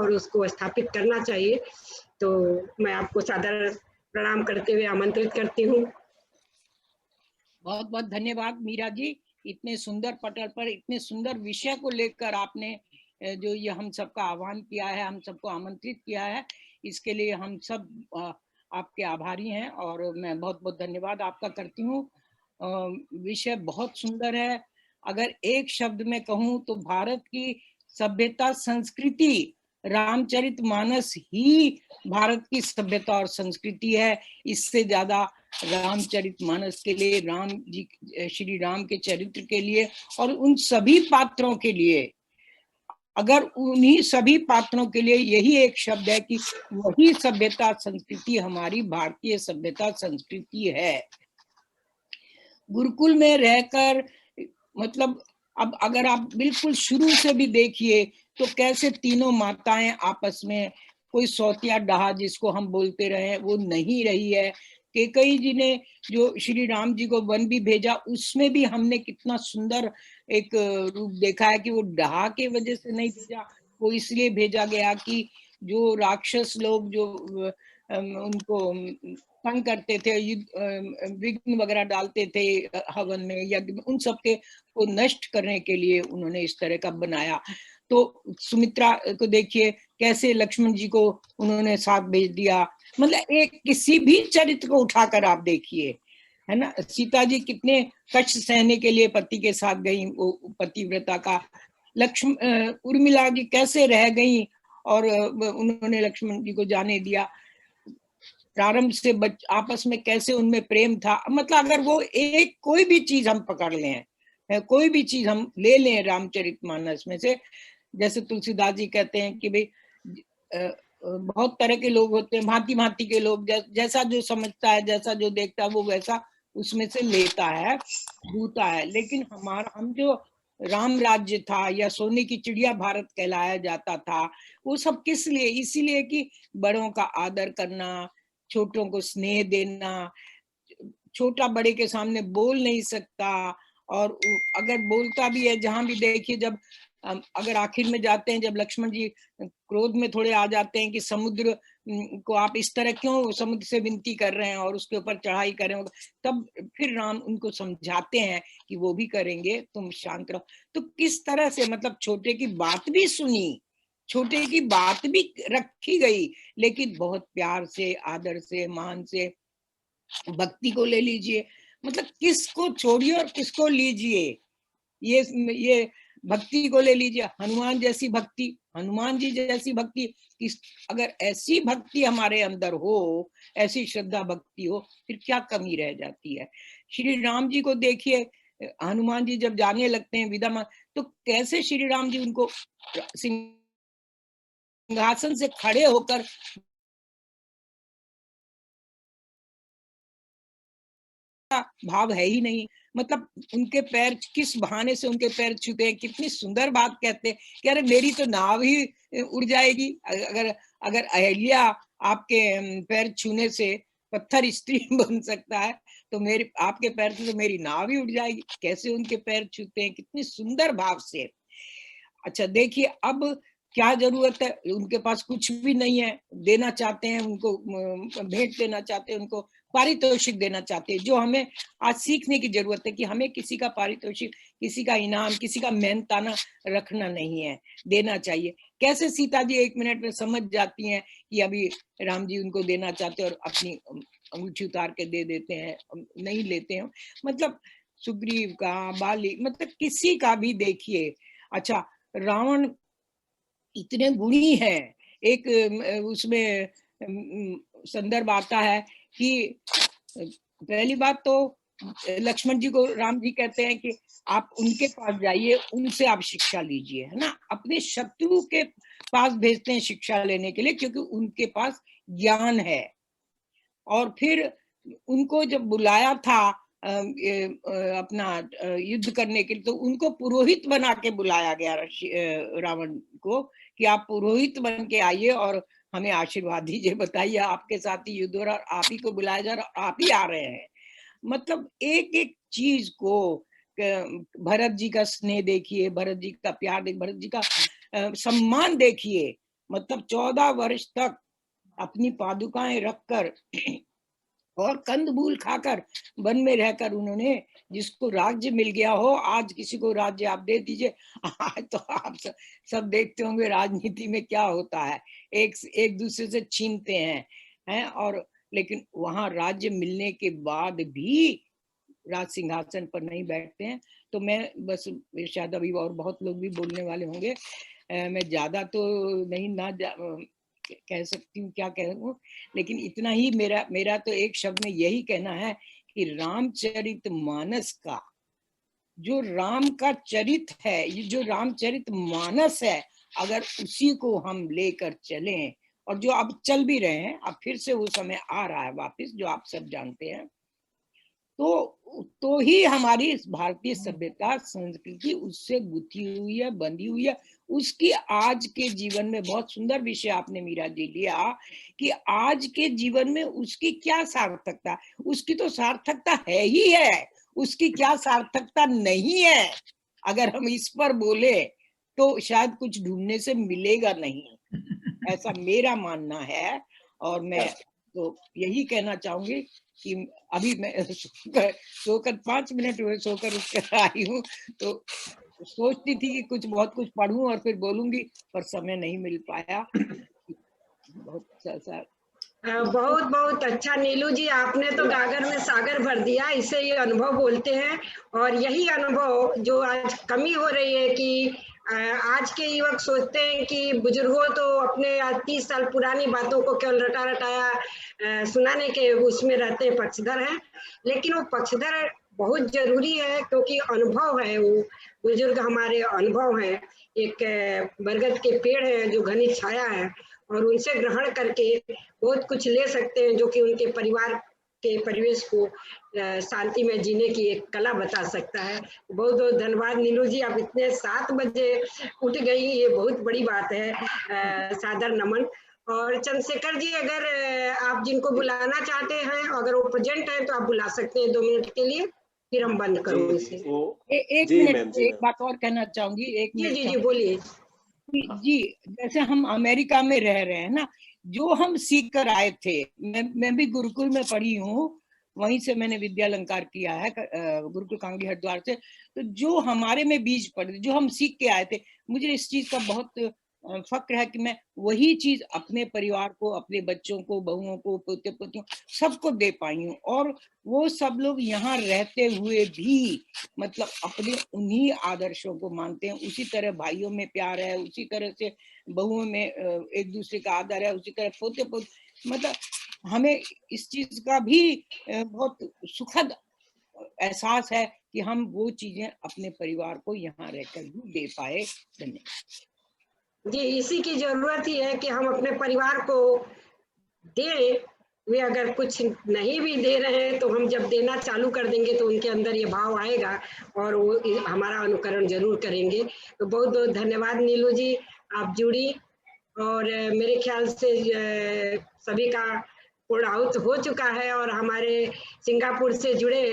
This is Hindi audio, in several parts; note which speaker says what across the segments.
Speaker 1: और उसको स्थापित करना चाहिए। तो मैं आपको सादर प्रणाम करते हुए आमंत्रित करती हूँ।
Speaker 2: बहुत बहुत धन्यवाद मीरा जी, इतने सुंदर पटल पर इतने सुंदर विषय को लेकर आपने जो ये हम सबका आह्वान किया है, हम सबको आमंत्रित किया है, इसके लिए हम सब आपके आभारी हैं और मैं बहुत बहुत धन्यवाद आपका करती हूँ। विषय बहुत सुंदर है। अगर एक शब्द में कहूँ तो भारत की सभ्यता संस्कृति, रामचरितमानस ही भारत की सभ्यता और संस्कृति है। इससे ज्यादा रामचरितमानस के लिए, राम जी, श्री राम के चरित्र के लिए और उन सभी पात्रों के लिए, अगर उन्हीं सभी पात्रों के लिए यही एक शब्द है कि वही सभ्यता संस्कृति हमारी भारतीय सभ्यता संस्कृति है। गुरुकुल में रहकर मतलब अब अगर आप बिल्कुल शुरू से भी देखिए तो कैसे तीनों माताएं आपस में, कोई सौतिया डहा जिसको हम बोलते रहे वो नहीं रही है। कैकेयी जी ने जो श्री राम जी को वन भी भेजा, उसमें भी हमने कितना सुंदर एक रूप देखा है कि वो डहा के वजह से नहीं भेजा, वो इसलिए भेजा गया कि जो राक्षस लोग जो उनको तंग करते थे, विघ्न वगैरह डालते थे हवन में, यज्ञ में, उन सबके को नष्ट करने के लिए उन्होंने इस तरह का बनाया। तो सुमित्रा को देखिए कैसे लक्ष्मण जी को उन्होंने साथ भेज दिया। मतलब एक किसी भी चरित्र को उठाकर आप देखिए, है ना। सीता जी कितने कष्ट सहने के लिए पति के साथ गई, वो पतिव्रता का। उर्मिला जी कैसे रह गई और उन्होंने लक्ष्मण जी को जाने दिया। प्रारंभ से आपस में कैसे उनमें प्रेम था। मतलब अगर वो एक कोई भी चीज हम पकड़ लें, कोई भी चीज हम ले लें रामचरितमानस में से, जैसे तुलसीदास जी कहते हैं कि भाई बहुत तरह के लोग होते हैं, भांति भांति के लोग, जैसा जो समझता है, जैसा जो देखता है वो वैसा उसमें से लेता है, भूता है। लेकिन हम जो राम राज्य था या सोने की चिड़िया भारत कहलाया जाता था, वो सब किस लिए? इसीलिए कि बड़ों का आदर करना, छोटों को स्नेह देना। छोटा बड़े के सामने बोल नहीं सकता, और अगर बोलता भी है, जहां भी देखिए, जब अगर आखिर में जाते हैं, जब लक्ष्मण जी क्रोध में थोड़े आ जाते हैं कि समुद्र को आप इस तरह क्यों समुद्र से विनती कर रहे हैं और उसके ऊपर चढ़ाई कर रहे हो, तब फिर राम उनको समझाते हैं कि वो भी करेंगे, तुम शांत रहो। तो किस तरह से, मतलब छोटे की बात भी सुनी, छोटे की बात भी रखी गई, लेकिन बहुत प्यार से, आदर से, मान से। भक्ति को ले लीजिए, मतलब किसको छोड़िए और किसको लीजिए। ये भक्ति को ले लीजिए, हनुमान जैसी भक्ति, हनुमान जी जैसी भक्ति, अगर ऐसी भक्ति हमारे अंदर हो, ऐसी श्रद्धा भक्ति हो, फिर क्या कमी रह जाती है। श्री राम जी को देखिए, हनुमान जी जब जाने लगते हैं विदा, तो कैसे श्री राम जी उनको सिंहासन से खड़े होकर भाव है ही नहीं। मतलब उनके पैर, किस बहाने से उनके पैर छूते हैं, कितनी सुंदर बात कहते हैं कि अरे मेरी तो नाव ही उड़ जाएगी, अगर अहिल्या आपके पैर छूने से पत्थर स्त्री बन सकता है, तो मेरे आपके पैर से तो मेरी नाव ही उड़ जाएगी। कैसे उनके पैर छूते हैं, कितनी सुंदर भाव से। अच्छा देखिए, अब क्या जरूरत है, उनके पास कुछ भी नहीं है, देना चाहते हैं उनको, भेंट देना चाहते हैं उनको, पारितोषिक देना चाहते हैं। जो हमें आज सीखने की जरूरत है कि हमें किसी का पारितोषिक, किसी का इनाम, किसी का मेहनताना रखना नहीं है, देना चाहिए। कैसे सीता जी 1 मिनट में समझ जाती हैं कि अभी राम जी उनको देना चाहते हैं और अपनी अंगूठी उतार के दे देते हैं, नहीं लेते हैं। मतलब सुग्रीव का, बाली, मतलब किसी का भी देखिए। अच्छा, रावण इतने गुणी है। एक उसमें संदर्भ आता है कि पहली बात तो लक्ष्मण जी को राम जी कहते हैं कि आप उनके पास जाइए, उनसे आप शिक्षा लीजिए, है ना। अपने शत्रु के पास भेजते हैं शिक्षा लेने के लिए, क्योंकि उनके पास ज्ञान है। और फिर उनको जब बुलाया था अपना युद्ध करने के लिए, तो उनको पुरोहित बना के बुलाया गया रावण को कि आप पुरोहित बन के आइए और हमें आशीर्वाद दीजिए, बताइए आपके साथ ही युद्ध हो रहा और आप ही को बुलाया जा रहा, आप ही आ रहे हैं। मतलब एक एक चीज को, भरत जी का स्नेह देखिए, भरत जी का प्यार देखिए, भरत जी का सम्मान देखिए, मतलब 14 वर्ष तक अपनी पादुकाएं रखकर और कंदमूल खाकर वन में रहकर उन्होंने, जिसको राज्य मिल गया हो, आज किसी को राज्य आप दे दीजिए, आज तो आप सब देखते होंगे राजनीति में क्या होता है, एक दूसरे से छीनते हैं और लेकिन वहां राज्य मिलने के बाद भी राज सिंहासन पर नहीं बैठते हैं। तो मैं बस, शायद अभी और बहुत लोग भी बोलने वाले होंगे, मैं ज्यादा तो नहीं कह सकती हूँ, क्या कहूँ, लेकिन इतना ही मेरा तो एक शब्द में यही कहना है कि रामचरितमानस का जो राम का चरित है, ये जो रामचरितमानस है, अगर उसी को हम लेकर चलें, और जो अब चल भी रहे हैं, अब फिर से वो समय आ रहा है वापस, जो आप सब जानते हैं, तो ही हमारी भारतीय सभ्यता संस्कृति उससे गुथी हुई है, बंधी हुई है। उसकी आज के जीवन में, बहुत सुंदर विषय आपने मीरा जी लिया कि आज के जीवन में उसकी क्या सार्थकता, उसकी तो सार्थकता है ही है, उसकी क्या सार्थकता नहीं है, अगर हम इस पर बोले तो शायद कुछ ढूंढने से मिलेगा नहीं, ऐसा मेरा मानना है। और मैं तो यही कहना चाहूंगी कि अभी मैं सोकर 5 मिनट हुए, सोकर उठकर आई हूँ, तो सोचती थी कि बहुत कुछ पढ़ूं और फिर बोलूंगी, पर समय नहीं मिल पाया।
Speaker 1: बहुत बहुत अच्छा नीलू जी, आपने तो गागर में सागर भर दिया, इसे ये अनुभव बोलते हैं। और यही अनुभव जो आज कमी हो रही है कि आज के युवक सोचते हैं कि बुजुर्गों तो अपने 30 साल पुरानी बातों को केवल रटा रटाया सुनाने के उसमें रहते पक्षधर हैं, लेकिन वो पक्षधर बहुत जरूरी है, क्योंकि अनुभव है, वो बुजुर्ग हमारे अनुभव है। एक बरगद के पेड़ है जो घनी छाया है, और उनसे ग्रहण करके बहुत कुछ ले सकते हैं, जो कि उनके परिवार के परिवेश को शांति में जीने की एक कला बता सकता है। बहुत बहुत धन्यवाद नीलू जी, आप इतने 7 बजे उठ गई, ये बहुत बड़ी बात है, सादर नमन। और चंद्रशेखर जी, अगर आप जिनको बुलाना चाहते हैं, अगर वो प्रेजेंट है तो आप बुला सकते हैं 2 मिनट के लिए, फिर हम बंद करो इसे।
Speaker 2: एक मिनट, एक बात और कहना चाहूंगी, एक मिनट।
Speaker 1: जी बोलिए
Speaker 2: जी। जैसे हम अमेरिका में रह रहे हैं ना, जो हम सीख कर आए थे, मैं भी गुरुकुल में पढ़ी हूँ, वहीं से मैंने विद्यालंकार किया है, गुरुकुल कांगी हरिद्वार से। तो जो हमारे में बीज पड़े, जो हम सीख के आए थे, मुझे इस चीज का बहुत फक्र है कि मैं वही चीज अपने परिवार को, अपने बच्चों को, बहुओं को, पोते पोतियों, सबको दे पाई हूँ। और वो सब लोग यहाँ रहते हुए भी मतलब अपने उन्हीं आदर्शों को मानते हैं, उसी तरह भाइयों में प्यार है, उसी तरह से बहुओं में एक दूसरे का आदर है, उसी तरह पोते पोते, मतलब हमें इस चीज का भी बहुत सुखद एहसास है कि हम वो चीजें अपने परिवार को यहाँ रहकर भी दे पाए। धन्यवाद
Speaker 1: जी। इसी की जरूरत ही है कि हम अपने परिवार को दें। वे अगर कुछ नहीं भी दे रहे हैं, तो हम जब देना चालू कर देंगे तो उनके अंदर ये भाव आएगा और वो हमारा अनुकरण जरूर करेंगे। तो बहुत बहुत धन्यवाद नीलू जी, आप जुड़ी। और मेरे ख्याल से सभी का पूर्णाहुत हो चुका है, और हमारे सिंगापुर से जुड़े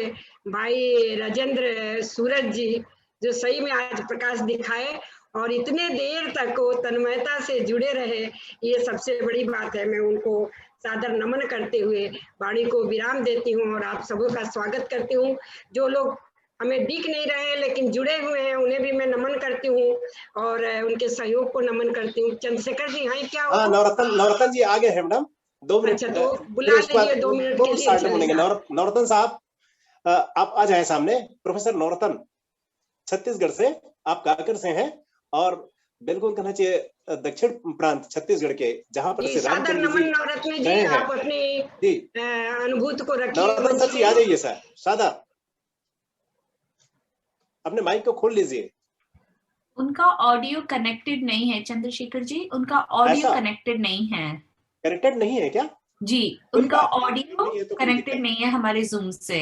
Speaker 1: भाई राजेंद्र सूरज जी, जो सही में आज प्रकाश दिखाए और इतने देर तक वो तन्मयता से जुड़े रहे, ये सबसे बड़ी बात है। मैं उनको सादर नमन करते हुए वाणी को विराम देती हूँ और आप सबों का स्वागत करती हूँ। जो लोग हमें दिख नहीं रहे लेकिन जुड़े हुए हैं, उन्हें भी मैं नमन करती हूँ और उनके सहयोग को नमन करती हूँ। चंद्रशेखर जी हैं क्या?
Speaker 3: हाँ, नवरत्न जी आ गए हैं मैडम, 2 मिनट।
Speaker 1: अच्छा, तो बुला लीजिए 2 मिनट के लिए।
Speaker 3: नवरत्न साहब, आप आ जाए सामने। प्रोफेसर नवरत्न, छत्तीसगढ़ से, आप गाकर से हैं, और बिल्कुल कहना चाहिए दक्षिण प्रांत छत्तीसगढ़ के, जहां पर से रामचंद्र जी
Speaker 1: नवरत्न जी, आप अपनी अनुभूति को रखिए।
Speaker 3: नवरत्न सर जी आ जाइए सर, सादा अपने माइक को खोल लीजिए।
Speaker 4: उनका ऑडियो कनेक्टेड नहीं है चंद्रशेखर जी, उनका ऑडियो कनेक्टेड नहीं है।
Speaker 3: कनेक्टेड नहीं है क्या?
Speaker 4: जी, उनका ऑडियो कनेक्टेड नहीं है हमारे जूम से।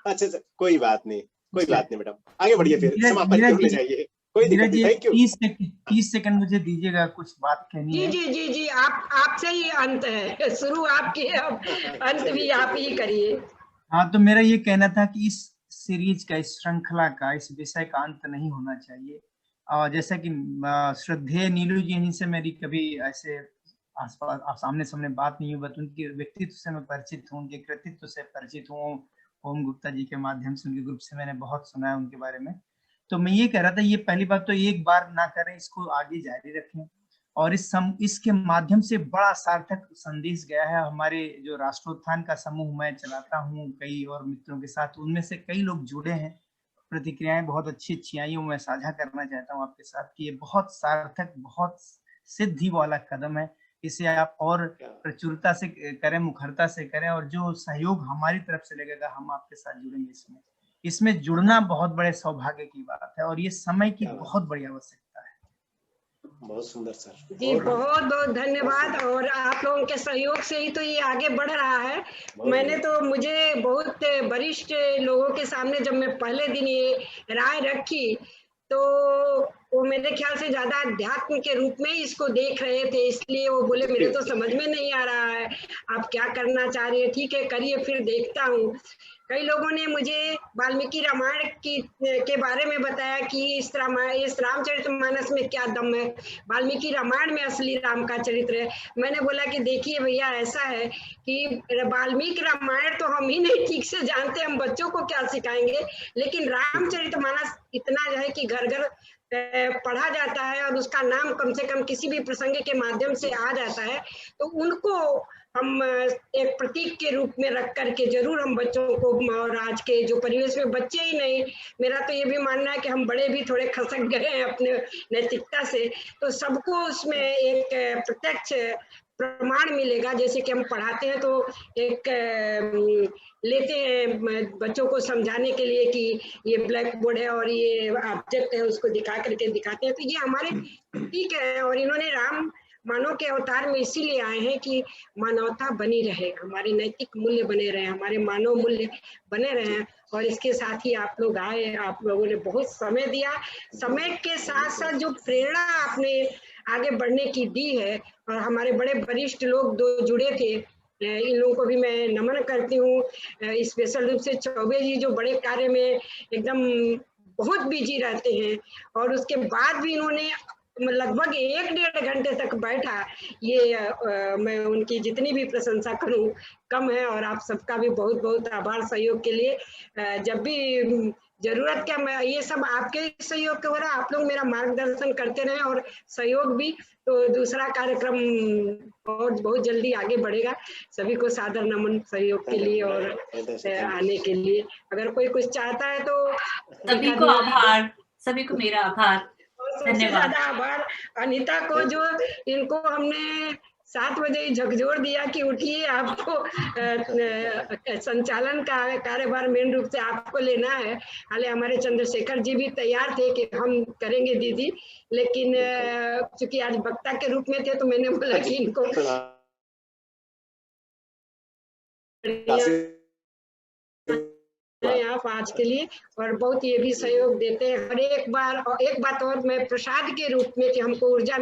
Speaker 3: अच्छा, कोई बात नहीं, कोई बात नहीं मैडम, आगे बढ़िए, फिर समापन के लिए जाइए। कोई दिक्कत नहीं, थैंक यू।
Speaker 5: 30 सेकंड मुझे दीजिएगा, कुछ बात कहनी है।
Speaker 1: जी, आपसे ही अंत है, शुरू आपकी है, अंत भी आप ही करिए।
Speaker 5: हाँ, तो मेरा ये कहना था कि इस सीरीज का, इस श्रृंखला का, इस विषय का अंत नहीं होना चाहिए। जैसा कि श्रद्धेय नीलू जी, इन्हीं से मेरी कभी ऐसे आसपास आप सामने सामने बात नहीं हुई, बट उनके व्यक्तित्व से मैं परिचित हूँ, उनके कृतित्व से परिचित हूँ। ओम गुप्ता जी के माध्यम से, उनके ग्रुप से मैंने बहुत सुना है उनके बारे में। तो मैं ये कह रहा था, ये पहली बात तो एक बार ना करें, इसको आगे जारी रखें और इसके माध्यम से बड़ा सार्थक संदेश गया है। हमारे जो राष्ट्रोत्थान का समूह मैं चलाता हूँ कई और मित्रों के साथ, उनमें से कई लोग जुड़े हैं, प्रतिक्रियाएं बहुत अच्छी आई हूँ। मैं साझा करना चाहता हूँ आपके साथ कि ये बहुत सार्थक, बहुत सिद्धि वाला कदम है। इसे आप और प्रचुरता से करें, मुखरता से करें, और जो सहयोग हमारी तरफ से लगेगा हम आपके साथ जुड़ेंगे। इसमें जुड़ना बहुत बड़े सौभाग्य की बात है और ये समय की बहुत बड़ी आवश्यकता है।
Speaker 3: बहुत सुंदर सर
Speaker 1: जी, बहुत बहुत धन्यवाद। और आप लोगों के सहयोग से ही तो ये आगे बढ़ रहा है। मुझे बहुत वरिष्ठ लोगों के सामने जब मैं पहले दिन ये राय रखी तो वो मेरे ख्याल से ज्यादा अध्यात्म के रूप में इसको देख रहे थे, इसलिए वो बोले मेरे तो समझ में नहीं आ रहा है, आप क्या करना चाह रही है, ठीक है करिए, फिर देखता हूँ। कई लोगों ने मुझे वाल्मीकि रामायण के बारे में बताया कि इस रामचरितमानस में क्या दम है, वाल्मीकि रामायण में असली राम का चरित्र है। मैंने बोला कि देखिए भैया, ऐसा है कि वाल्मीकि रामायण तो हम ही नहीं ठीक से जानते, हम बच्चों को क्या सिखाएंगे, लेकिन रामचरितमानस इतना जो है कि घर घर पढ़ा जाता है और उसका नाम कम से कम किसी भी प्रसंग के माध्यम से आ जाता है, तो उनको हम एक प्रतीक के रूप में रख करके जरूर हम बच्चों को, और आज के जो परिवेश में बच्चे ही नहीं, मेरा तो ये भी मानना है कि हम बड़े भी थोड़े खसक गए हैं अपने नैतिकता से, तो सबको उसमें एक प्रत्यक्ष प्रमाण मिलेगा। जैसे कि हम पढ़ाते हैं तो एक लेते हैं बच्चों को समझाने के लिए कि ये ब्लैक बोर्ड है और ये ऑब्जेक्ट है, उसको दिखा करके दिखाते हैं, तो ये हमारे प्रतीक है। और इन्होंने राम मानव के अवतार में इसीलिए आए हैं कि मानवता बनी रहे, हमारे नैतिक मूल्य बने रहे, हमारे मानव मूल्य बने रहे। और इसके साथ ही आप लोग आए, आप लोगों ने बहुत समय दिया, समय के साथ साथ जो प्रेरणा आपने आगे बढ़ने की दी है, और हमारे बड़े वरिष्ठ लोग दो जुड़े थे, इन लोगों को भी मैं नमन करती हूँ, स्पेशल रूप से चौबे जी जो बड़े कार्य में एकदम बहुत बिजी रहते हैं, और उसके बाद भी इन्होंने लगभग 1-1.5 घंटे तक बैठा, ये मैं उनकी जितनी भी प्रशंसा करूं कम है। और आप सबका भी बहुत बहुत आभार सहयोग के लिए। जब भी जरूरत क्या, मैं ये सब आपके सहयोग के हो रहा, आप लोग मेरा मार्गदर्शन करते रहे और सहयोग भी, तो दूसरा कार्यक्रम बहुत बहुत जल्दी आगे बढ़ेगा। सभी को सादर नमन सहयोग के लिए और आने के लिए। अगर कोई कुछ चाहता है तो
Speaker 4: सभी को आभार, सभी को मेरा आभार,
Speaker 1: सबसे ज्यादा आभार अनीता को, जो इनको हमने 7 बजे ही झकझोर दिया कि उठिए, आपको संचालन का कार्यभार मेन रूप से आपको लेना है। हाले हमारे चंद्रशेखर जी भी तैयार थे कि हम करेंगे दीदी, लेकिन चूंकि आज वक्ता के रूप में थे तो मैंने बोला कि इनको आप आज के लिए, और बहुत ये भी सहयोग देते हैं। और एक बात और, मैं प्रसाद के रूप में कि हमको ऊर्जा